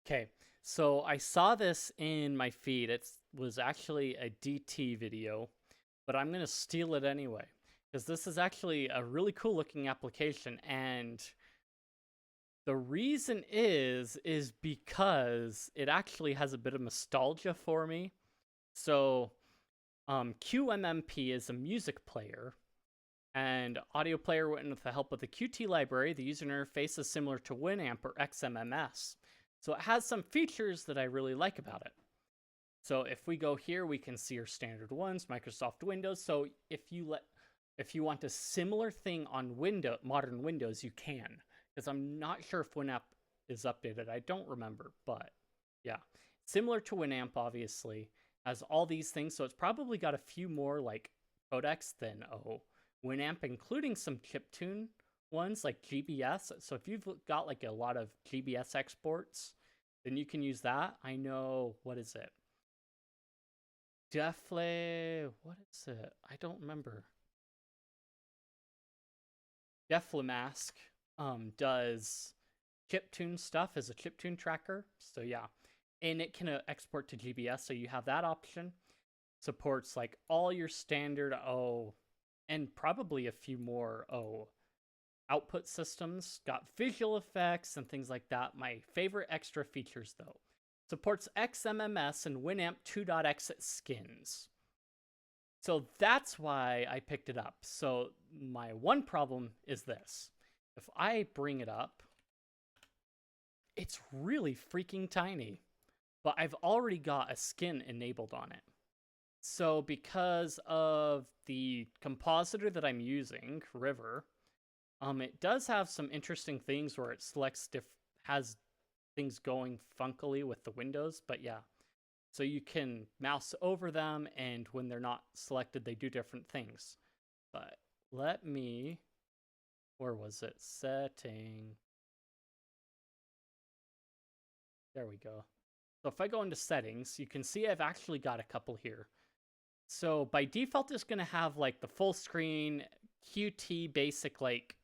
Okay, so I saw this in my feed. It was actually a DT video, but I'm going to steal it anyway because this is actually a really cool looking application. And the reason is because it actually has a bit of nostalgia for me. So, QMMP is a music player and audio player written with the help of the Qt library. The user interface is similar to Winamp or XMMS. So it has some features that I really like about it. So if we go here, we can see our standard ones, Microsoft Windows. So if you want a similar thing on modern Windows, you can. Because I'm not sure if Winamp is updated. I don't remember, but yeah. Similar to Winamp, obviously, has all these things. So it's probably got a few more like codecs than Winamp, including some chiptune ones like GBS. So if you've got like a lot of GBS exports, then you can use that. I know, what is it? What is it? I don't remember. Deflamask does chiptune stuff as a chiptune tracker. So yeah, and it can export to GBS. So you have that option. Supports like all your standard and probably a few more output systems. Got visual effects and things like that. My favorite extra features though. Supports XMMS and Winamp 2.x skins. So that's why I picked it up. So my one problem is this. If I bring it up, it's really freaking tiny. But I've already got a skin enabled on it. So because of the compositor that I'm using, River, it does have some interesting things where it has things going funkily with the windows, but yeah. So you can mouse over them, and when they're not selected, they do different things. But let me, where was it? Setting. There we go. So if I go into settings, you can see I've actually got a couple here. So by default, it's going to have like the full screen Qt basic like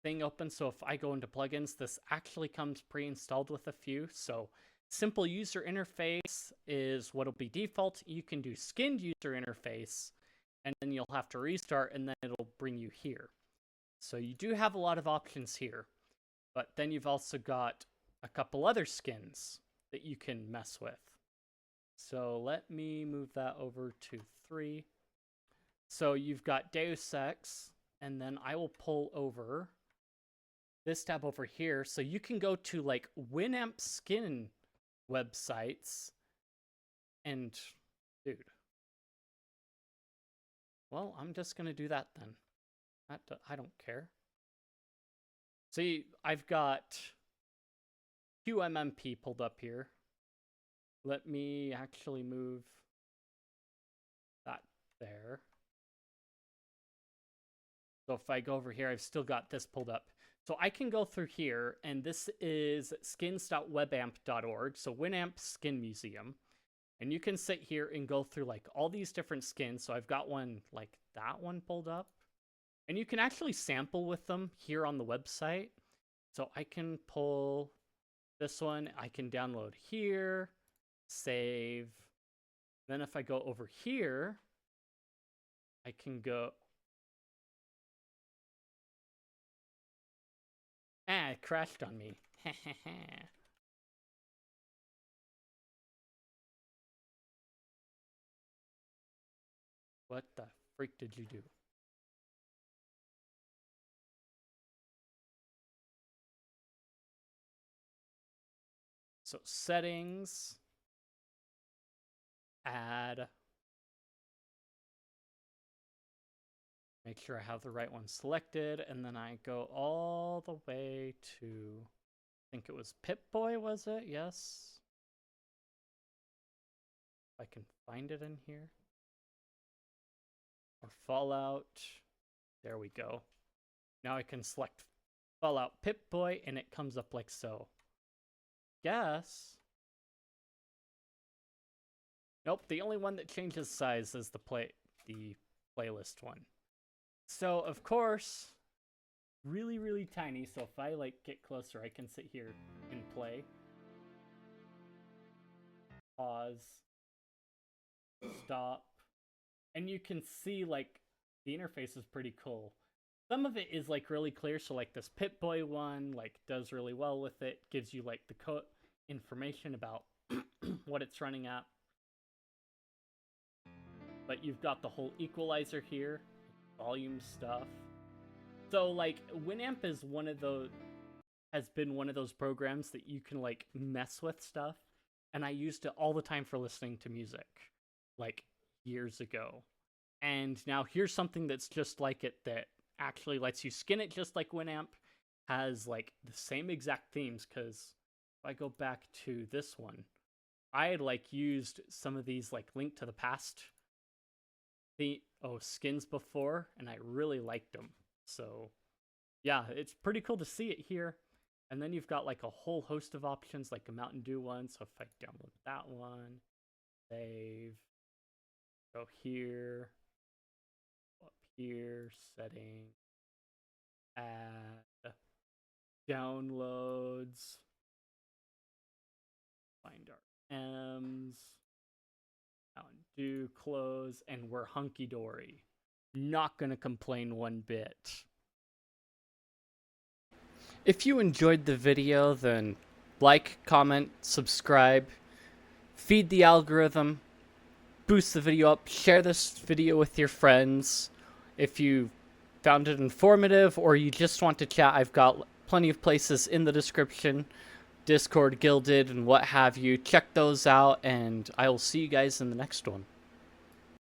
thing open. So if I go into plugins, this actually comes pre-installed with a few. So simple user interface is what'll be default. You can do skinned user interface, and then you'll have to restart, and then it'll bring you here. So you do have a lot of options here, but then you've also got a couple other skins that you can mess with. So let me move that over to 3. So you've got Deus Ex, and then I will pull over this tab over here. So you can go to like Winamp skin websites, and dude, well, I'm just gonna do that then. I don't care. See, I've got QMMP pulled up here. Let me actually move that there. So if I go over here, I've still got this pulled up. So I can go through here, and this is skins.webamp.org, so Winamp Skin Museum. And you can sit here and go through like all these different skins. So I've got one like that one pulled up. And you can actually sample with them here on the website. So I can pull this one, I can download here, save. Then if I go over here, I can go. It crashed on me. What the freak did you do? So settings, add. Make sure I have the right one selected, and then I go all the way to, I think it was Pip-Boy, was it? Yes. If I can find it in here. Or Fallout. There we go. Now I can select Fallout Pip-Boy, and it comes up like so. Guess. Nope, the only one that changes size is the playlist one. So, of course, really, really tiny. So if I like get closer, I can sit here and play. pause, stop, and you can see like the interface is pretty cool. Some of it is like really clear, so like this Pip-Boy one like does really well with it, gives you like the information about what it's running at. But you've got the whole equalizer here, volume stuff. So like Winamp is has been one of those programs that you can like mess with stuff, and I used it all the time for listening to music like years ago. And now here's something that's just like it, that actually lets you skin it just like Winamp, has like the same exact themes. Because if I go back to this one, I had like used some of these like Link to the Past skins before, and I really liked them. So yeah, it's pretty cool to see it here. And then you've got like a whole host of options, like a Mountain Dew one. So if I download that one, save, go here, up here, setting, add, downloads, find our M's, Mountain Dew, close, and we're hunky-dory. Not gonna complain one bit. If you enjoyed the video, then like, comment, subscribe, feed the algorithm, boost the video up, share this video with your friends. If you found it informative or you just want to chat, I've got plenty of places in the description, Discord, Guilded, and what have you. Check those out, and I will see you guys in the next one.